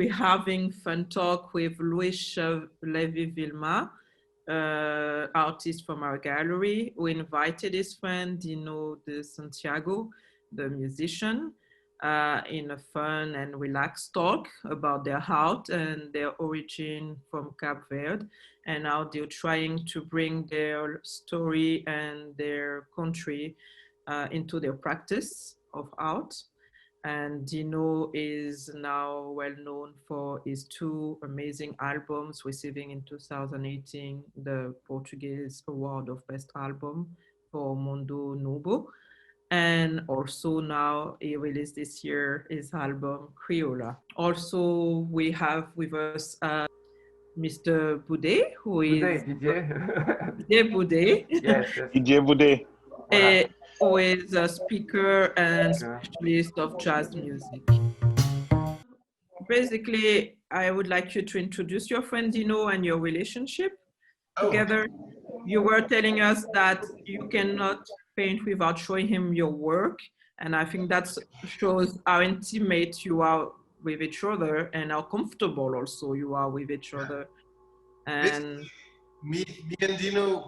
we're having Funtalk with Levy Vilma, artist from our gallery, who invited his friend Dino de Santiago, the musician, in a fun and relaxed talk about their art and their origin from Cape Verde, and how they're trying to bring their story and their country into their practice of art. And Dino is now well known for his two amazing albums, receiving in 2018 the Portuguese Award of Best Album for Mundo Novo. And also now he released this year his album Criolla. Also, we have with us Mr. Boudet, who is Didier Boudet. Yes, yes. Didier Boudet. Who is a speaker and specialist of jazz music. Basically, I would like you to introduce your friend Dino and your relationship together. You were telling us that you cannot paint without showing him your work. And I think that shows how intimate you are with each other and how comfortable also you are with each other. And me and Dino,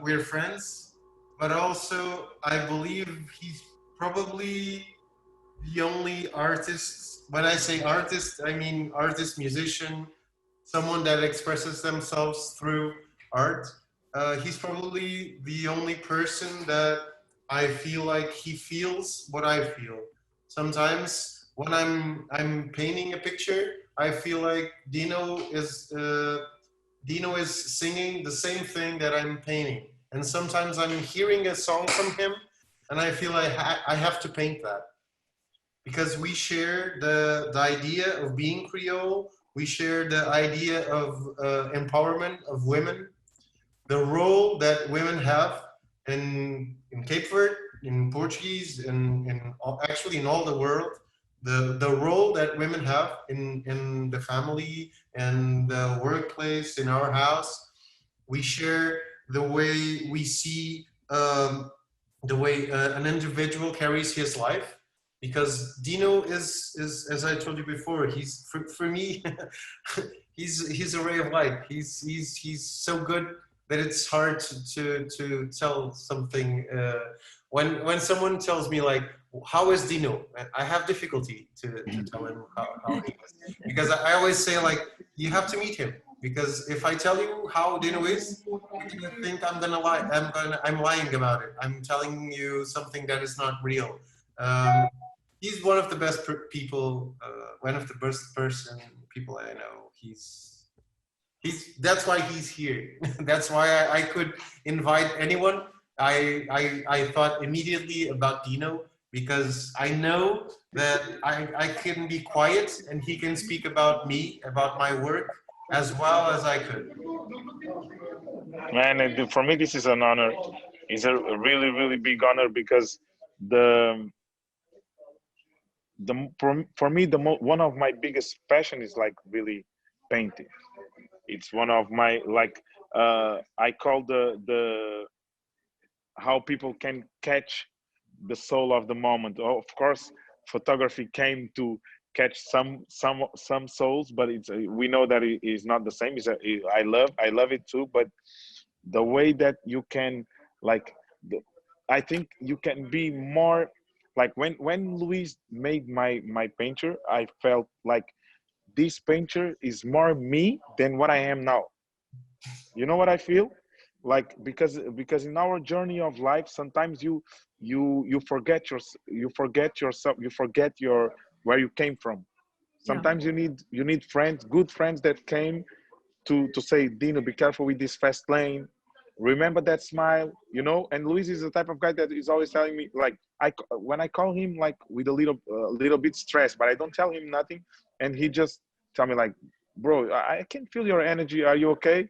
we're friends, but also I believe he's probably the only artist. When I say artist, I mean artist, musician, someone that expresses themselves through art. He's probably the only person that I feel like he feels what I feel. Sometimes when I'm painting a picture, I feel like Dino is singing the same thing that I'm painting. And sometimes I'm hearing a song from him and I feel like I have to paint that. Because we share the idea of being Creole, we share the idea of empowerment of women, the role that women have in Cape Verde, in Portuguese, actually in all the world, the role that women have in the family and the workplace, in our house. We share the way we see the way an individual carries his life. Because Dino is, as I told you before, he's for me, he's a ray of light. He's so good that it's hard to tell something. When someone tells me like, how is Dino? I have difficulty to tell him how he is, because I always say like, you have to meet him. Because if I tell you how Dino is, you're gonna think I'm gonna lie. I'm lying about it. I'm telling you something that is not real. He's one of the best people, one of the best people I know. That's why he's here. That's why I could invite anyone. I thought immediately about Dino because I know that I can be quiet and he can speak about me, about my work, as well as I could. Man, for me, this is an honor. It's a really, really big honor because for me one of my biggest passion is like really painting. It's one of my I call the how people can catch the soul of the moment. Of course, photography came to catch some souls, but it's we know that it is not the same. I love it too, but the way that you can I think you can be more like when Luis made my painter, I felt like this painter is more me than what I am now. You know what I feel? Like because in our journey of life, sometimes you forget yourself, you forget where you came from. Sometimes you need friends, good friends that came to say, Dino, be careful with this fast lane. Remember that smile, you know. And Luis is the type of guy that is always telling me, like, when I call him like with a little bit stressed, but I don't tell him nothing, and he just tell me like, bro, I can feel your energy. Are you okay?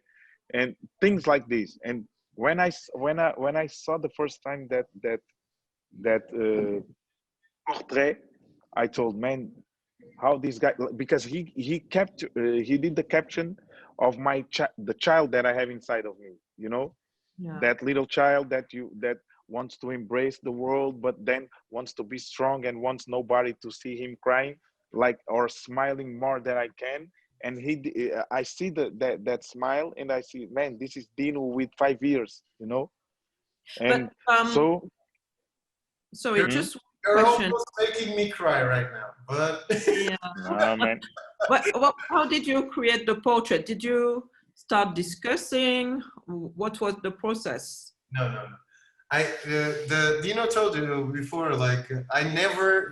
And things like this. And when I saw the first time that portrait, I told, man, how this guy, because he did the caption of the child that I have inside of me, you know. That little child that wants to embrace the world, but then wants to be strong and wants nobody to see him crying. like, or smiling more than I can. And I see that smile, and I see, man, this is Dino with 5 years, you know. And But so, sorry, You're, just you're one question. almost making me cry right now, but Yeah. man, How did you create the portrait? Did you start discussing? What was the process? no. The Dino told you before, like I never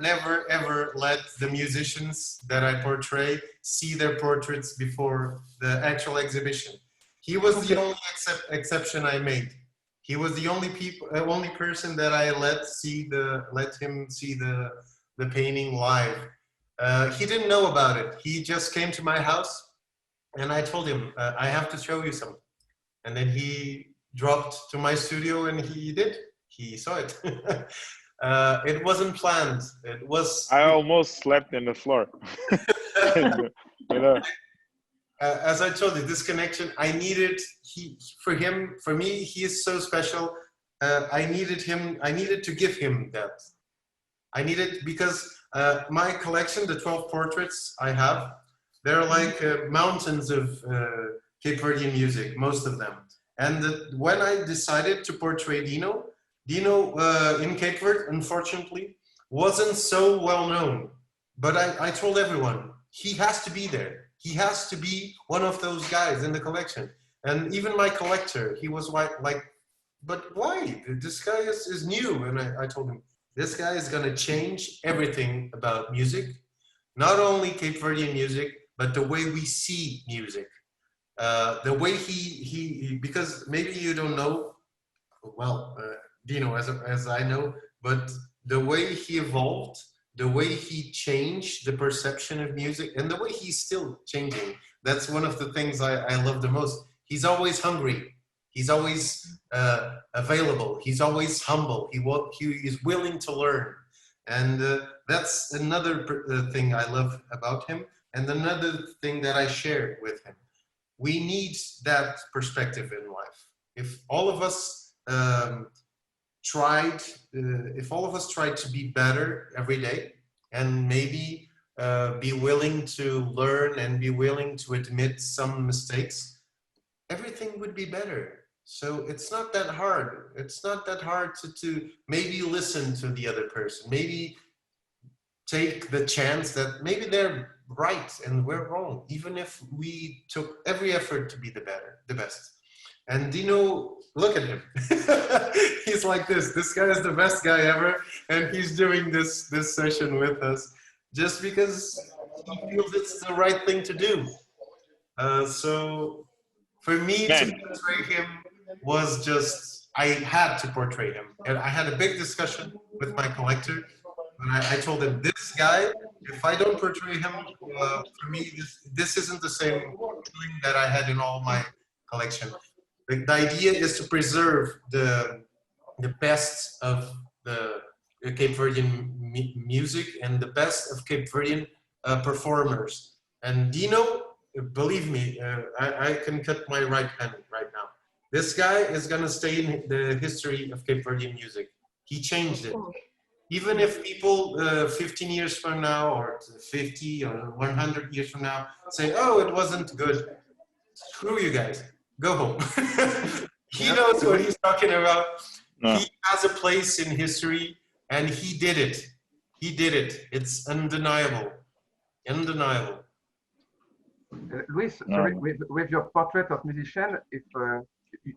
ever let the musicians that I portray see their portraits before the actual exhibition. He was the only exception I made. He was the only person that I let him see the painting live. He didn't know about it. He just came to my house, and I told him I have to show you something. And then he dropped to my studio, and he did. He saw it. It wasn't planned. It was. I almost slept in the floor. You know. As I told you, this connection, I needed. For me, he is so special. I needed to give him that. I needed, because my collection, the 12 portraits I have, they're like mountains of Cape Verdean music, most of them. And when I decided to portray Dino in Cape Verde, unfortunately, wasn't so well known. But I told everyone, he has to be there. He has to be one of those guys in the collection. And even my collector, he was like, but why? This guy is new. And I told him, this guy is going to change everything about music. Not only Cape Verdean music, but the way we see music. The way he because maybe you don't know, well, Dino, as I know, but the way he evolved, the way he changed the perception of music, and the way he's still changing. That's one of the things I love the most. He's always hungry. He's always available. He's always humble. He is willing to learn. And that's another thing I love about him. And another thing that I share with him. We need that perspective in life. If all of us tried to be better every day, and maybe be willing to learn and be willing to admit some mistakes, everything would be better. So it's not that hard. It's not that hard to maybe listen to the other person, maybe take the chance that maybe they're right and we're wrong, even if we took every effort to be the best. And Dino, look at him. He's like this. This guy is the best guy ever, and he's doing this session with us just because he feels it's the right thing to do. So for me to portray him was just, I had to portray him. And I had a big discussion with my collector. And I told him, this guy, if I don't portray him, for me, this isn't the same feeling that I had in all my collection. The idea is to preserve the best of the Cape Verdean music and the best of Cape Verdean performers. And Dino, believe me, I can cut my right hand right now. This guy is going to stay in the history of Cape Verdean music. He changed it. Even if people 15 years from now, or 50 or 100 years from now say, oh, it wasn't good, screw you guys, go home. He knows what he's talking about. No. He has a place in history, and he did it. He did it. It's undeniable. Undeniable. Luis, sorry, with your portrait of musician, if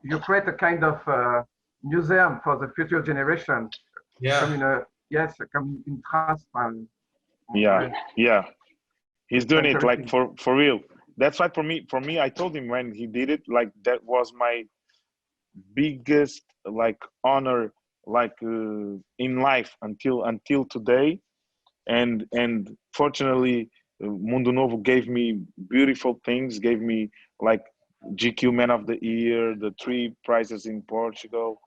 you create a kind of museum for the future generation. Yeah. Come in trance. Yeah. He's doing it like for real. That's why for me, I told him when he did it, like that was my biggest like honor, like in life until today. And fortunately, Mundo Novo gave me beautiful things, gave me like GQ Man of the Year, the 3 prizes in Portugal,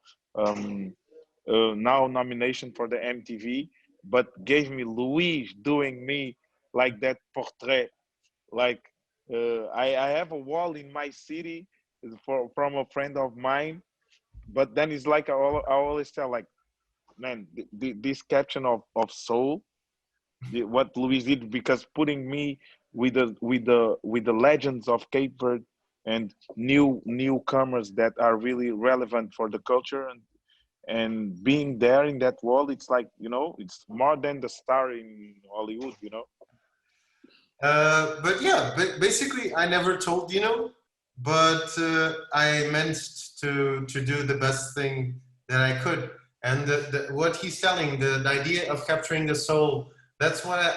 now nomination for the MTV, but gave me Luis doing me like that portrait. Like I have a wall in my city from a friend of mine, but then it's like I always tell, like, man, this caption of soul, what Luis did, because putting me with the legends of Cape Verde and newcomers that are really relevant for the culture, and being there in that world, it's like, you know, it's more than the star in Hollywood, you know. But yeah, basically, I never told Dino, but I meant to do the best thing that I could. And what he's telling, the idea of capturing the soul, that's why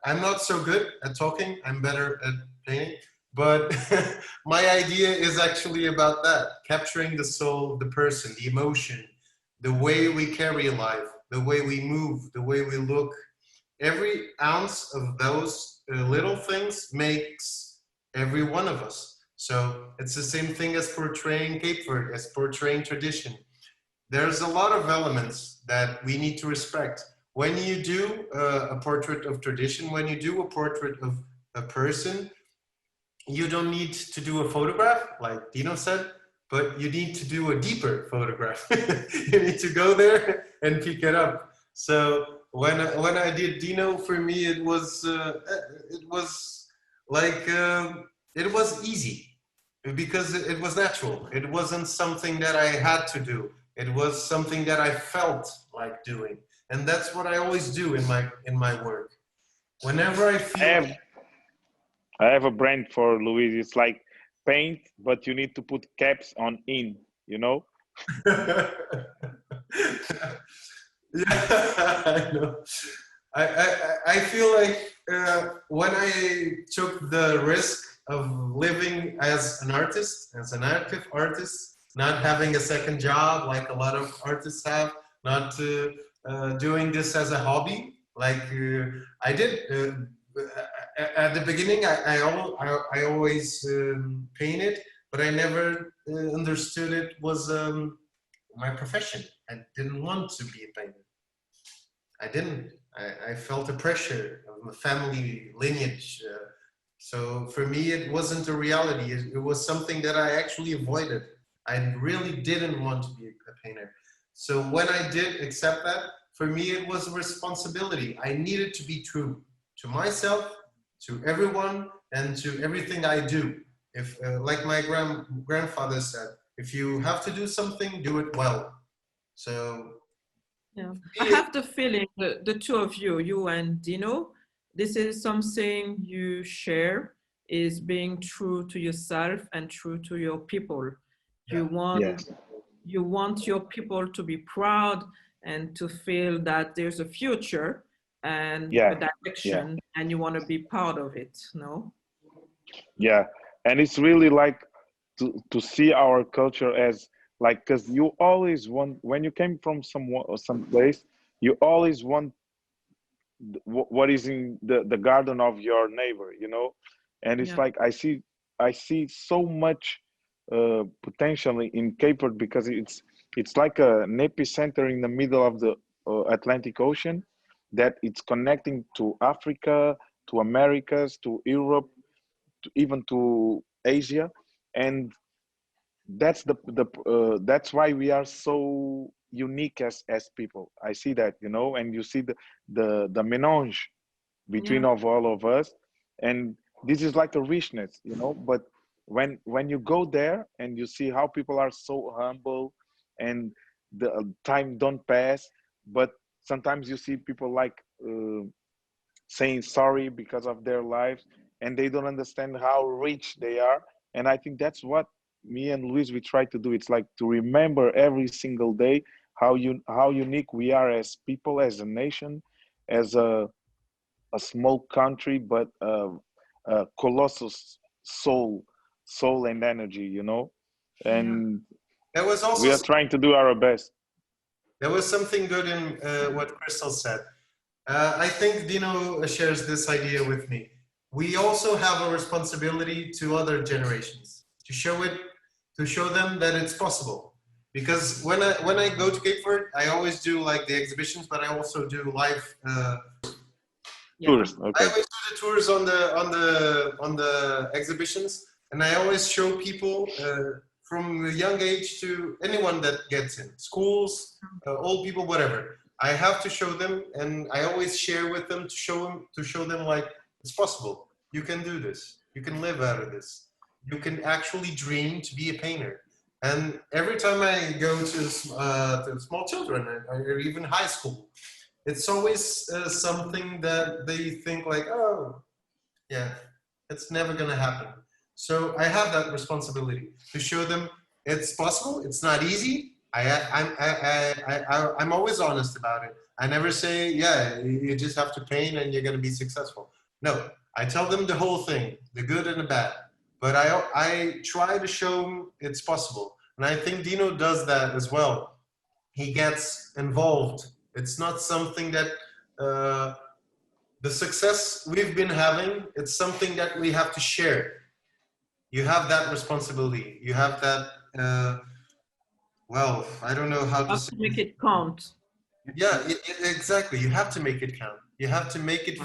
I'm not so good at talking. I'm better at painting. But my idea is actually about that, capturing the soul, the person, the emotion, the way we carry life, the way we move, the way we look. Every ounce of those little things makes every one of us. So it's the same thing as portraying Cape Verde, as portraying tradition. There's a lot of elements that we need to respect. When you do a portrait of tradition, when you do a portrait of a person, you don't need to do a photograph, like Dino said, but you need to do a deeper photograph. You need to go there and pick it up. So when I did Dino, for me it was like it was easy because it was natural. It wasn't something that I had to do. It was something that I felt like doing, and that's what I always do in my work. Whenever I feel. I have a brand for Luis. It's like paint, but you need to put caps on in, you know? Yeah, I know. I feel like when I took the risk of living as an artist, as an active artist, not having a second job like a lot of artists have, not doing this as a hobby, like I did. At the beginning, I always painted, but I never understood it was my profession. I didn't want to be a painter. I didn't. I felt the pressure of a family lineage. So for me, it wasn't a reality. It was something that I actually avoided. I really didn't want to be a painter. So when I did accept that, for me, it was a responsibility. I needed to be true to myself, to everyone, and to everything I do. If, like my grandfather said, if you have to do something, do it well. So yeah, I have the feeling that the two of you, you and Dino, this is something you share, is being true to yourself and true to your people. You want, yes. you want your people to be proud and to feel that there's a future and Yeah. a direction, and you want to be part of it, no? Yeah. And it's really like to see our culture as like, because you always want, when you came from some place, you always want what is in the garden of your neighbor, you know. And it's like I see so much potentially in Cape Verde, because it's like an epicenter in the middle of the Atlantic Ocean, that it's connecting to Africa, to Americas, to Europe, even to Asia. And that's that's why we are so unique as people. I see that, you know. And you see the mélange between of all of us, and this is like a richness, you know. But when you go there and you see how people are so humble, and the time don't pass, but sometimes you see people like saying sorry because of their lives, and they don't understand how rich they are. And I think that's what me and Luis, we try to do. It's like to remember every single day how unique we are as people, as a nation, as a small country, but a colossal soul and energy, you know. And there was also we are trying to do our best. there was something good in what Krystel said. I think Dino shares this idea with me. We also have a responsibility to other generations to show them that it's possible. Because when I go to Cape Verde, I always do like the exhibitions, but I also do live tours. Okay. I always do the tours on the exhibitions, and I always show people from a young age to anyone that gets in, schools, old people, whatever. I have to show them, and I always share with them to show them like it's possible. You can do this. You can live out of this. You can actually dream to be a painter. And every time I go to small children or even high school, it's always something that they think like, oh, yeah, it's never going to happen. So I have that responsibility to show them it's possible. It's not easy. I'm always honest about it. I never say, yeah, you just have to paint and you're going to be successful. No, I tell them the whole thing, the good and the bad. But I try to show them it's possible. And I think Dino does that as well. He gets involved. It's not something that the success we've been having, it's something that we have to share. You have that responsibility. You have that, well, I don't know how to say. Make it count. Yeah, exactly. You have to make it count. You have to make it,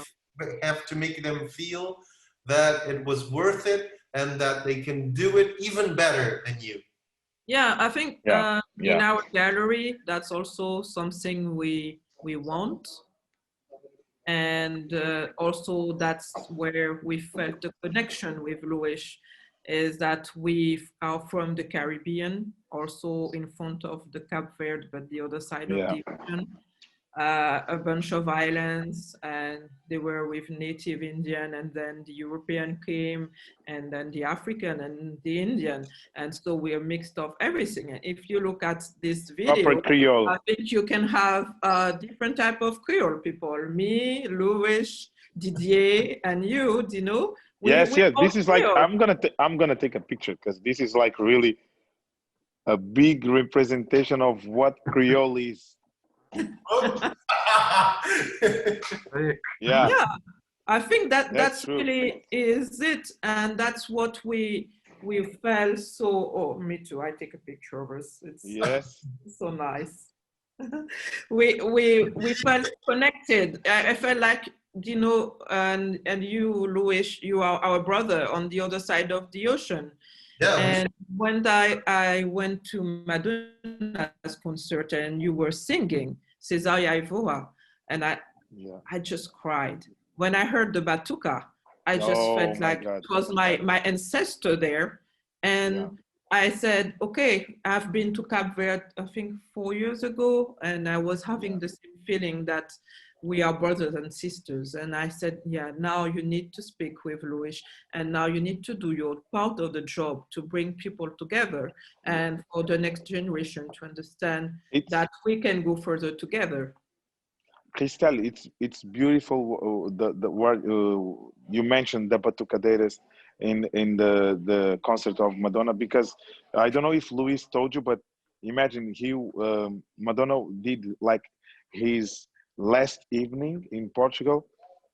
have to make them feel that it was worth it and that they can do it even better than you. Yeah, I think in our gallery, that's also something we want. And also that's where we felt the connection with Louis, is that we are from the Caribbean, also in front of the Cape Verde, but the other side of the ocean. A bunch of islands, and they were with native Indian, and then the European came, and then the African and the Indian, and so we are mixed of everything. And if you look at this video, I think you can have different type of Creole people. Me, Louis, Didier, and you, Dino. Yes. This is like I'm gonna take a picture because this is like really a big representation of what Creole is. Yeah, I think that's really is it, and that's what we felt. So, oh, me too, I take a picture of us. It's so nice. we felt connected. I felt like, you know, and you, Louis, you are our brother on the other side of the ocean. Yeah. And when I went to Madonna's concert and you were singing Cesaria Ivoa, and I just cried. When I heard the Batuka, I just felt like it was my ancestor there. And I said, okay, I've been to Cape Verde, I think 4 years ago, and I was having the same feeling that we are brothers and sisters. And I said, yeah, now you need to speak with Louis, and now you need to do your part of the job to bring people together and for the next generation to understand that we can go further together. Krystel, it's beautiful. The word you mentioned, the batucadeiras in the concert of Madonna, because I don't know if Louis told you, but imagine Madonna did like his last evening in Portugal,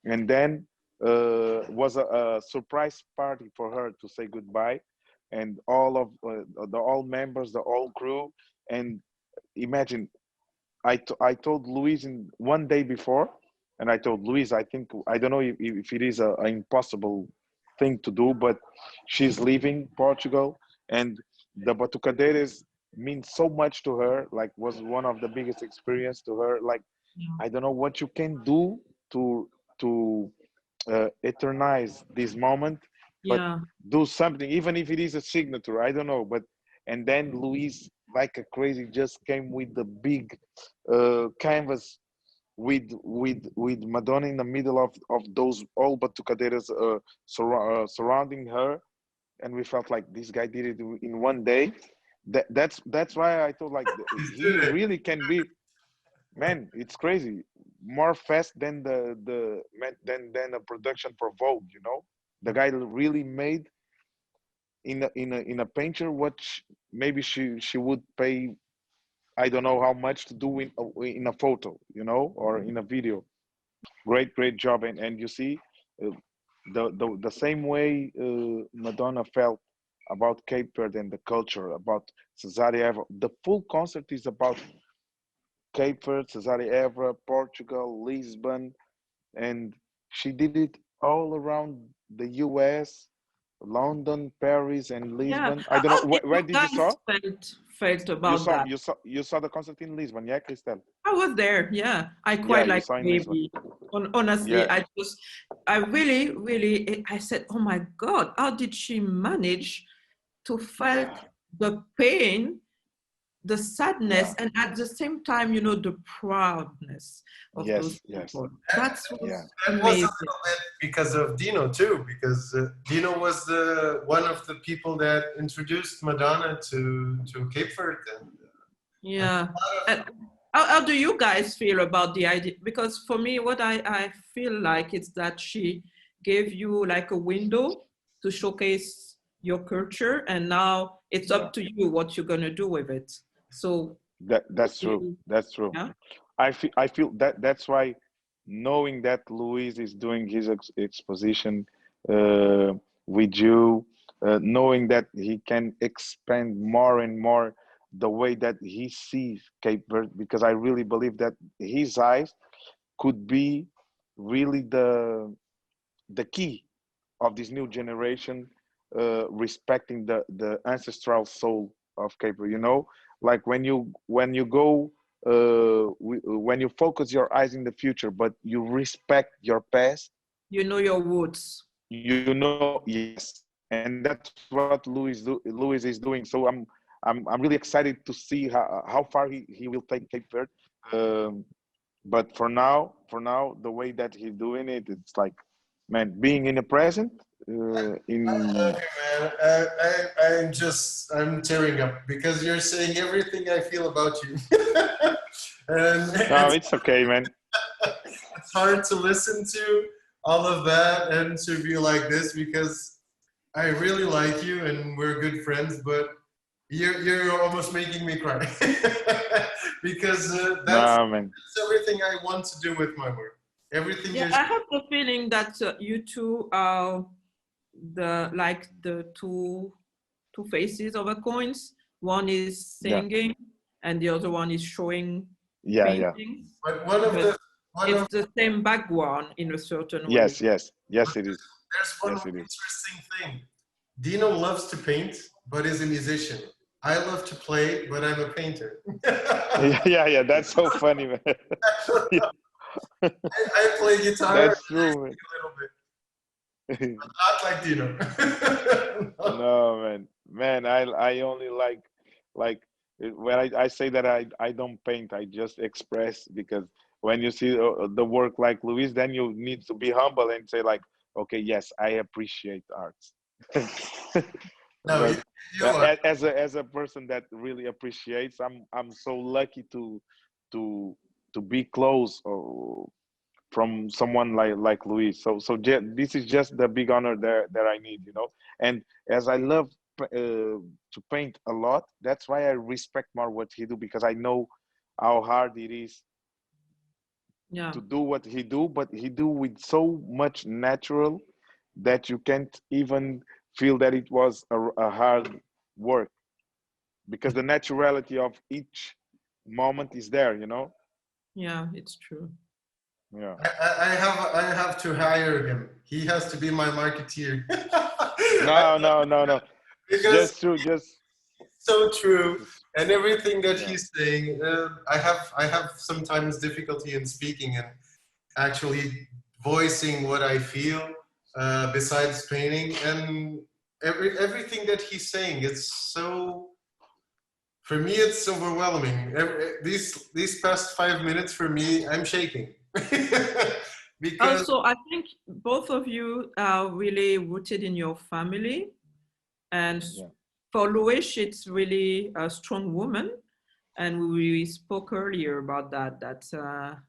and then was a surprise party for her to say goodbye, and all of the all members, the whole crew, and imagine. I told Louise in one day before, and I told Louise, I don't know if it is an impossible thing to do, but she's leaving Portugal, and the Batucadeiras means so much to her, like was one of the biggest experience to her. Like, I don't know what you can do to eternize this moment, but do something, even if it is a signature, I don't know. But, and then Louise, like a crazy, just came with the big canvas with Madonna in the middle of those all batucadeiras surrounding her, and we felt like this guy did it in one day. That's why I thought like he really can be, man. It's crazy, more fast than than a production for Vogue. You know, the guy really made in a painter what maybe she would pay, I don't know how much to do in a photo, you know, or in a video. Great job, and you see the same way Madonna felt about Cape Verde and the culture, about Cesaria Evora. The full concert is about Cape Verde, Cesaria Evora, Portugal, Lisbon, and she did it all around the US, London, Paris, and Yeah. Lisbon. I don't How know did where you did you guys saw? felt about that? You saw the concert in Lisbon, yeah, Krystel? I was there. Yeah, I Yeah, quite you like saw in Lisbon. Levy. Honestly, Yeah, I really, I said, oh my God, how did she manage to felt yeah, the pain, the sadness, yeah. and at the same time, you know, the proudness of those Yes, yes, people. And That yeah, was that was a amazing. little bit because of Dino too, because Dino was the one of the people that introduced Madonna to Cape Verde. And Yeah. And how do you guys feel about the idea? Because for me, what I feel like is that she gave you like a window to showcase your culture, and now it's yeah. up to you what you're gonna do with it. So, That's true. That's true. yeah, I feel that that's why knowing that Luis is doing his exposition uh, with you, knowing that he can expand more and more the way that he sees Cape Verde, because I really believe that his eyes could be really the key of this new generation, respecting the ancestral soul of Cape Verde. You know, like when you go, when you focus your eyes in the future, but you respect your past, you know your roots. you know, yes, and that's what Luis is doing. So I'm really excited to see how far he will take Cape Verde. Um, but for now, the way that he's doing it, it's like, man, being in the present, I love in you, man. I'm tearing up because you're saying everything I feel about you. And no, it's okay, man. it's hard to listen to all of that and to be like this because I really like you and we're good friends, but you're almost making me cry because No, man. that's everything I want to do with my work. Everything Yeah, you're I have the feeling that you two are the two faces of a coins. One is Yeah, singing, and the other one is showing yeah, yeah. paintings. but But it's the same background in a certain way. Yes, yes, yes, it is. there's one Yes, it is. interesting thing. Dino loves to paint, but is a musician. I love to play, but I'm a painter. Yeah, yeah, yeah. That's so funny, man. I play guitar and That's I true, sing man. a little bit, but not like Dino. No, man, man. I only like when I say that I don't paint. I just express, because when you see the work like Luis, then you need to be humble and say like, okay, yes, I appreciate arts. No, But you are. as a person that really appreciates, I'm so lucky to to be close, from someone like Luis. This is just the big honor that I need, you know. And as I love to paint a lot, that's why I respect more what he do, because I know how hard it is Yeah. to do what he do, but he do with so much natural that you can't even feel that it was a hard work, because the naturality of each moment is there, you know. Yeah, it's true. Yeah. I have to hire him. He has to be my marketeer. No. Because Just true. so true, Just and everything that yeah. he's saying, I have sometimes difficulty in speaking and actually voicing what I feel. Besides painting, and everything that he's saying, it's so. For me, it's overwhelming. These past 5 minutes, for me, I'm shaking because Also, I think both of you are really rooted in your family. And Yeah. for Louis, it's really a strong woman. And we spoke earlier about that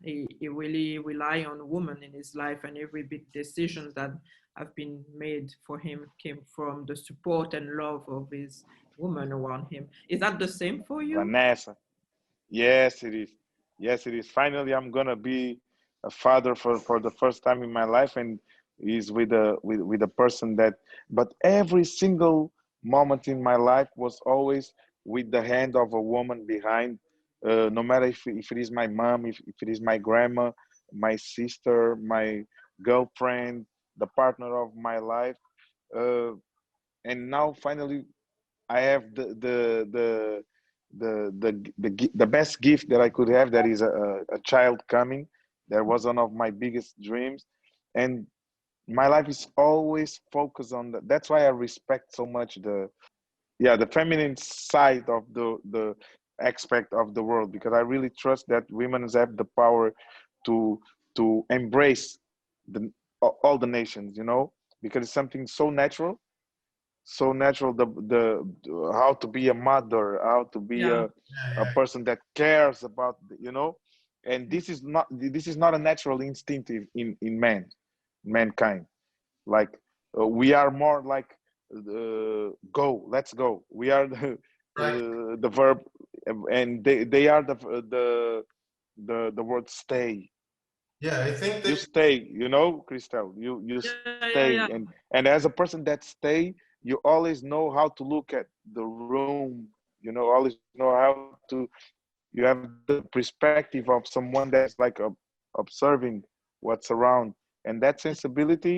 he really rely on women in his life, and every big decisions that have been made for him came from the support and love of his woman around him. Is that the same for you? Vanessa. Yes, it is. Yes, it is. Finally, I'm gonna be a father for the first time in my life, and is with a person that. But every single moment in my life was always with the hand of a woman behind. No matter if it is my mom, if it is my grandma, my sister, my girlfriend, the partner of my life. Uh, and now finally I have the best gift that I could have. That is a child coming. That was one of my biggest dreams, and my life is always focused on that. That's why I respect so much the feminine side of the aspect of the world, because I really trust that women have the power to embrace the all the nations, you know, because it's something so natural, the how to be a mother, how to be Yeah. a person that cares about, you know. And this is not a natural instinct in mankind. Like we are more like go, let's go. We are Right. the verb, and they are the word stay. Yeah, I think You that stay, you know, Krystel. You Yeah, stay, yeah. and as a person that stay, you always know how to look at the room. You know, always know how to. You have the perspective of someone that's like observing what's around, and that sensibility,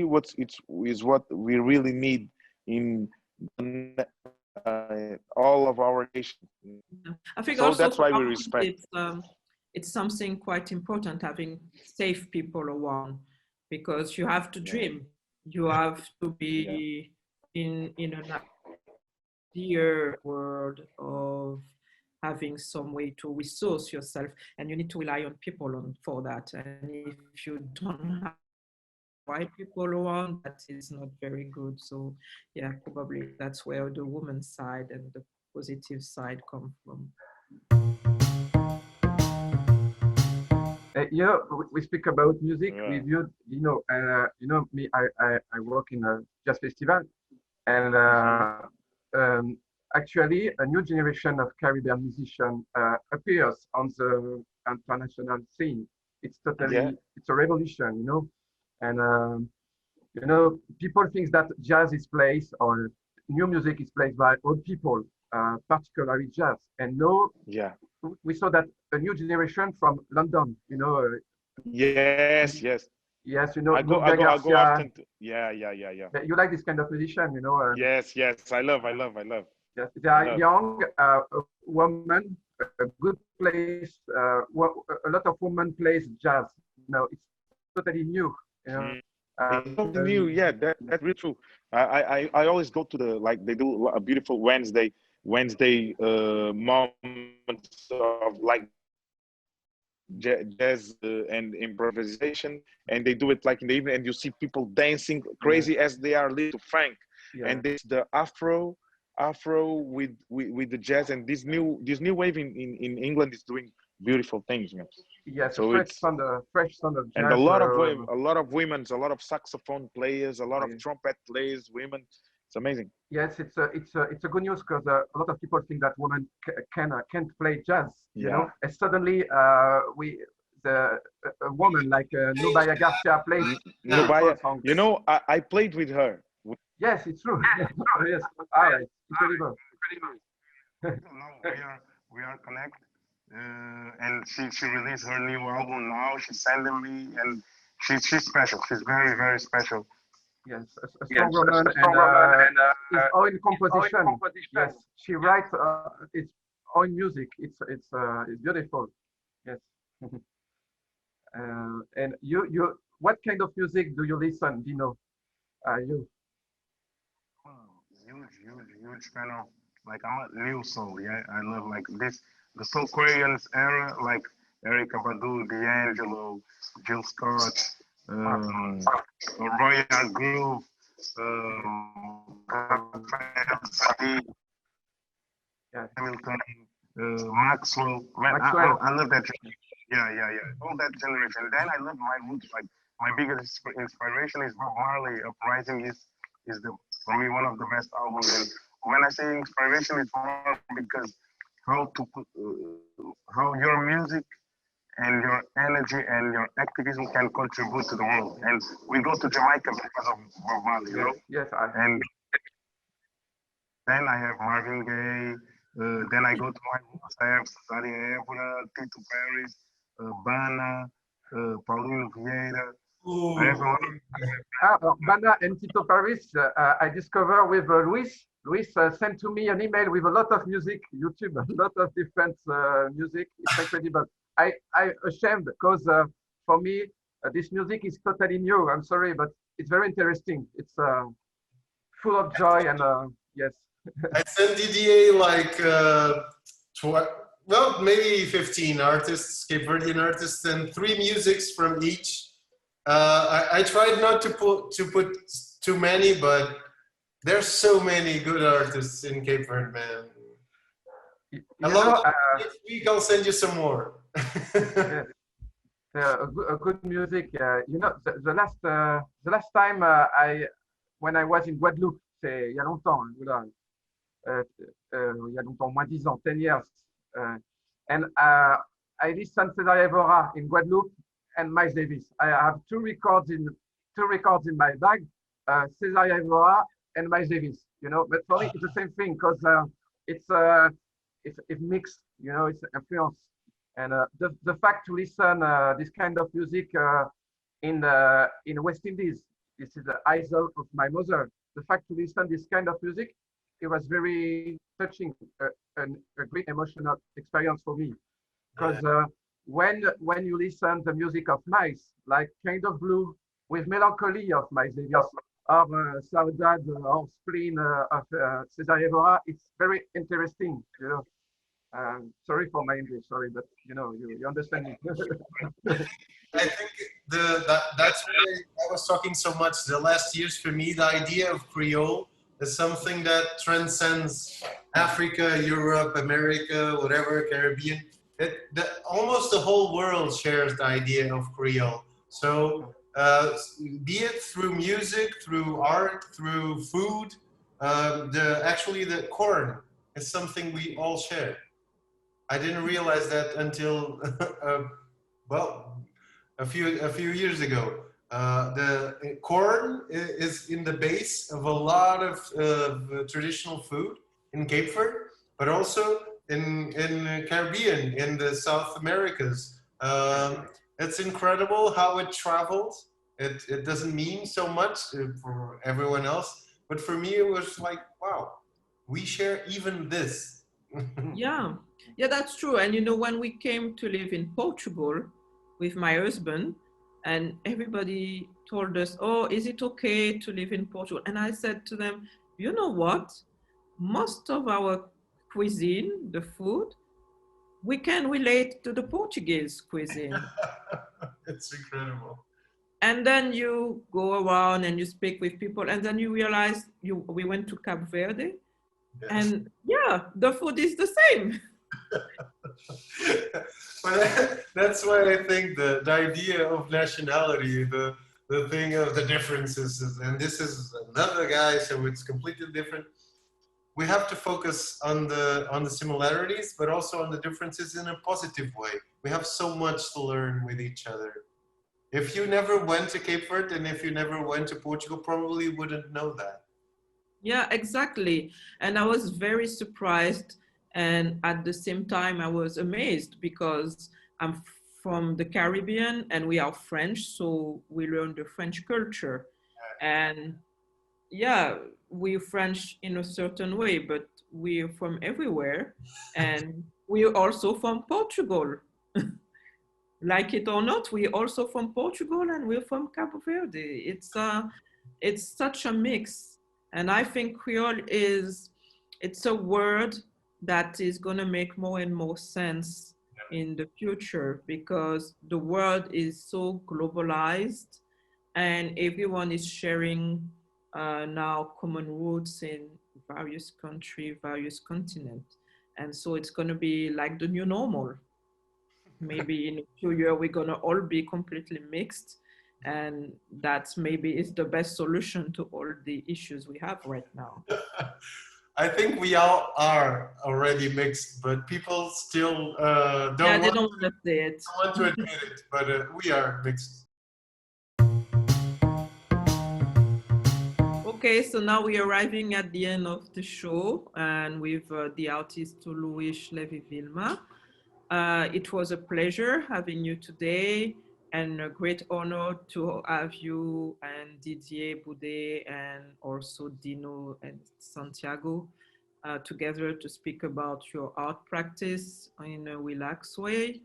is what we really need in all of our nations. Yeah. I think So also that's for why we artists, respect. it's something quite important having safe people around, because you have to Yeah. dream. You have to be in an idea world of having some way to resource yourself, and you need to rely on people for that. And if you don't have right people around, that is not very good. So yeah, probably that's where the woman side and the positive side come from. Yeah, we speak about music Yeah. with you, Dino, and me. I work in a jazz festival, and actually a new generation of Caribbean musicians appears on the international scene. Yeah. It's a revolution, and people think that jazz is played or new music is played by old people, particularly jazz, and no, Yeah. we saw that a new generation from London, Yes. Yes. yes, I Nubia go Garcia. often. Yeah. You like this kind of musician, Yes. I love. yes, they I are love. young women, a good place. A lot of women plays jazz. It's totally new. You know, It's something new. um, Yeah, that's really true. I always go to the, like, they do a beautiful Wednesday moments of like jazz and improvisation, and they do it like in the evening, and you see people dancing yes, crazy as they are listening to Frank, yeah, and there's the Afro with the jazz, and this new wave in England is doing beautiful things, man. yes, So it's, fresh sound of and a jazz. lot of women, a lot of saxophone players, a lot of Yeah. trumpet players, women. It's amazing. Yes, it's a good news because a lot of people think that women can't play jazz, Yeah. and suddenly a woman like Nubia Garcia plays yeah. beautiful Nubaya, songs. I played with her. Yes, it's true. Yes, all right, incredible. Now we are connected, and she released her new album now. She's sending me, and she's special. She's very special. Yes, a strong woman and his own composition. Yes, she writes its own music. It's beautiful. Yes. And what kind of music do you listen, Dino? You? Huge fan of, like, I'm a new soul. Yeah, I love like this the soul Koreans era, like Erica Badu, D'Angelo, Jill Scott, um, Royal Groove, Raphael, Yeah, Hamilton, Maxwell. Man, Maxwell. I love that. Yeah. All that generation. Then I love my roots. Like, my biggest inspiration is Bob Marley. Uprising is the for me one of the best albums. And when I say inspiration, it's more because how your music and your energy and your activism can contribute to the world. And we go to Jamaica because of Bob Marley, you Yes, know. yes, And then I have Marvin Gaye. Then I go to my roots. I have Cesaria Évora, Tito Paris, Bana, Paulinho Vieira. Bana and Tito Paris, I discovered with Luis. Luis sent to me an email with a lot of music, YouTube, a lot of different music. It's incredible. I'm ashamed because for me, this music is totally new. I'm sorry, but it's very interesting. It's full of joy and yes. I sent Didier like well, maybe 15 artists, Cape Verdean artists, and 3 musics from each. I tried not to put too many, but there's so many good artists in Cape Verde, man. Next week I'll send you some more. Yes. A good music. You know, the last time when I was in Guadeloupe, c'est il y a longtemps, il y a longtemps, moins 10 ans, 10 years, and I listened to César Évora in Guadeloupe and Miles Davis. I have two records in my bag, César Évora and Miles Davis. You know, but for me it's the same thing because it's mixed. You know, it's influence. And the fact to listen this kind of music in West Indies, this is the idol of my mother. The fact to listen this kind of music, it was very touching, a great emotional experience for me. Because when you listen the music of Miles, like Kind of Blue with Melancholy of Miles Davis, or Saudade or Spleen of César Évora, it's very interesting, you know. Sorry for my English, sorry, but you know, you understand me. I think that's why I was talking so much the last years. For me, the idea of Creole is something that transcends Africa, Europe, America, whatever, Caribbean. Almost the whole world shares the idea of Creole. So be it through music, through art, through food, actually the corn is something we all share. I didn't realize that until well, a few years ago. The corn is in the base of a lot of traditional food in Cape Verde, but also in Caribbean, in the South Americas. It's incredible how it travels. It doesn't mean so much for everyone else, but for me it was like, wow, we share even this. Yeah, that's true. And you know, when we came to live in Portugal with my husband, and everybody told us, oh, is it okay to live in Portugal? And I said to them, you know what? Most of our cuisine, the food, we can relate to the Portuguese cuisine. It's incredible. And then you go around and you speak with people, and then you realize we went to Cape Verde, and yeah, the food is the same. But that's why I think the idea of nationality, the thing of the differences, and this is another guy, so it's completely different. We have to focus on the similarities, but also on the differences in a positive way. We have so much to learn with each other. If you never went to Cape Verde and if you never went to Portugal, probably wouldn't know that. Yeah, exactly. And I was very surprised. And at the same time, I was amazed because I'm from the Caribbean and we are French. So we learned the French culture. And yeah, we're French in a certain way, but we're from everywhere. And we're also from Portugal. Like it or not, we're also from Portugal and we're from Cabo Verde. It's such a mix. And I think Creole it's a word that is going to make more and more sense in the future because the world is so globalized and everyone is sharing now common roots in various countries, various continents. And so it's going to be like the new normal. Maybe in a few years, we're going to all be completely mixed. And that maybe is the best solution to all the issues we have right now. I think we all are already mixed, but people still don't want to say it. Don't want to admit it, but we are mixed. Okay, so now we're arriving at the end of the show and with the artist Levy Vilma. It was a pleasure having you today. and a great honor to have you and Didier Boudet and also Dino and Santiago together to speak about your art practice in a relaxed way.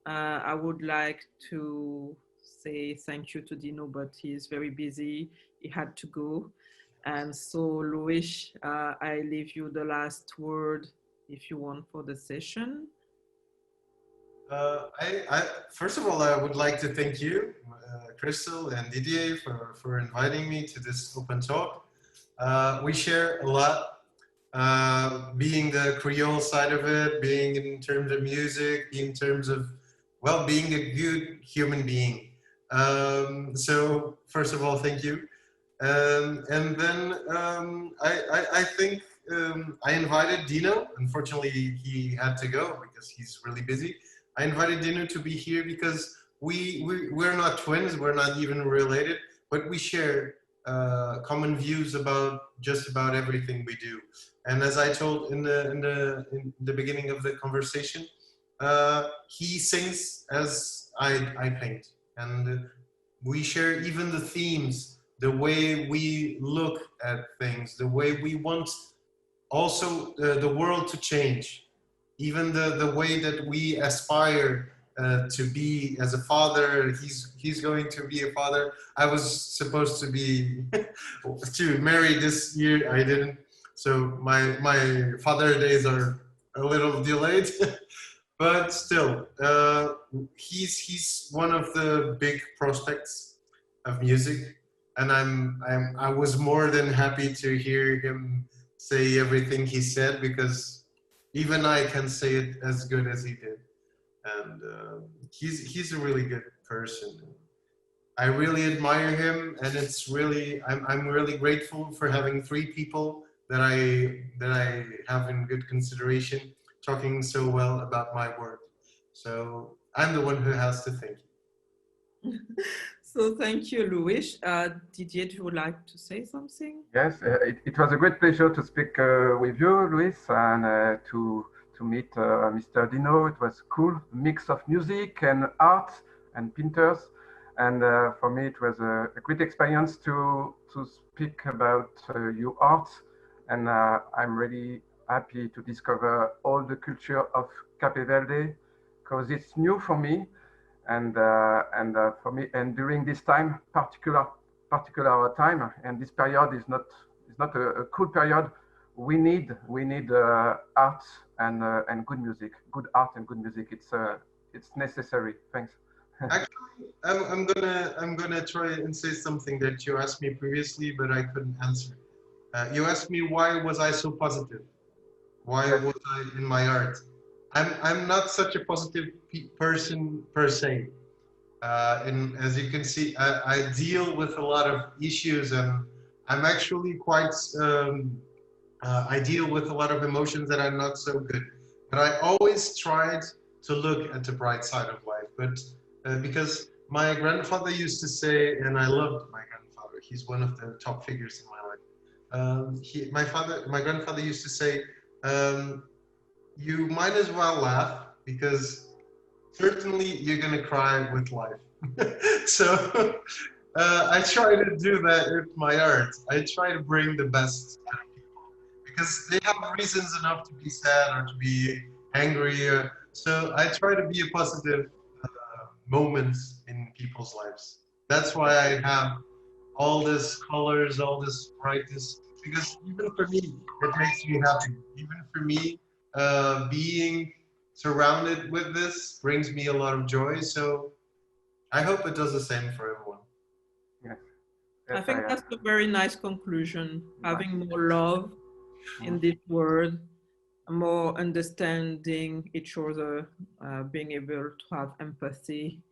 I would like to say thank you to Dino, but he's very busy. He had to go. And so, Luis, I leave you the last word if you want for the session. First of all, I would like to thank you, Krystel and Didier, for inviting me to this open talk. We share a lot, being the Creole side of it, being in terms of music, in terms of, well, being a good human being. So first of all, thank you. And then I think I invited Dino. Unfortunately, he had to go because he's really busy. I invited Dino to be here because we're not twins, we're not even related, but we share common views about just about everything we do. And as I told in the beginning of the conversation, he sings as I paint, and we share even the themes, the way we look at things, the way we want also the world to change, even the way that we aspire to be as a father. He's going to be a father. I was supposed to be to marry this year. I didn't. So my father days are a little delayed, but still, he's one of the big prospects of music, and I was more than happy to hear him say everything he said, because even I can say it as good as he did. And he's a really good person. I really admire him, and it's really I'm really grateful for having 3 people that I have in good consideration, talking so well about my work. So I'm the one who has to thank you. So thank you, Luis. Didier, do you would like to say something? Yes, it was a great pleasure to speak with you, Luis, and to meet Mr. Dino. It was cool, mix of music and art and painters. And for me, it was a great experience to speak about your art. And I'm really happy to discover all the culture of Cape Verde, because it's new for me. And for me, and during this time, particular time, and this period is not a cool period. We need art and good music, good art and good music. It's necessary. Thanks. Actually, I'm gonna try and say something that you asked me previously, but I couldn't answer. You asked me, why was I so positive? Why was I in my art? I'm not such a positive person per se. And as you can see, I deal with a lot of issues, and I'm actually quite. I deal with a lot of emotions that are not so good. But I always tried to look at the bright side of life. But because my grandfather used to say, and I loved my grandfather. He's one of the top figures in my life. My grandfather used to say, you might as well laugh, because certainly you're gonna cry with life. So I try to do that with my art. I try to bring the best out of people, because they have reasons enough to be sad or to be angry. So I try to be a positive moment in people's lives. That's why I have all this colors, all this brightness, because even for me, it makes me happy. Even for me, being surrounded with this brings me a lot of joy. So I hope it does the same for everyone. Yes. I think that's a very nice conclusion. Having more love in this world, more understanding each other, being able to have empathy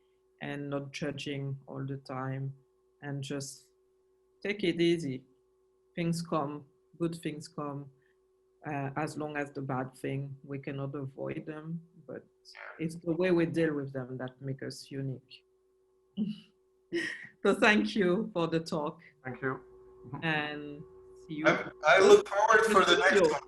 and not judging all the time, and just take it easy. Things come, good things come, as long as the bad thing, we cannot avoid them, but it's the way we deal with them that make us unique. So thank you for the talk. Thank you. And see you. I look forward for the next one.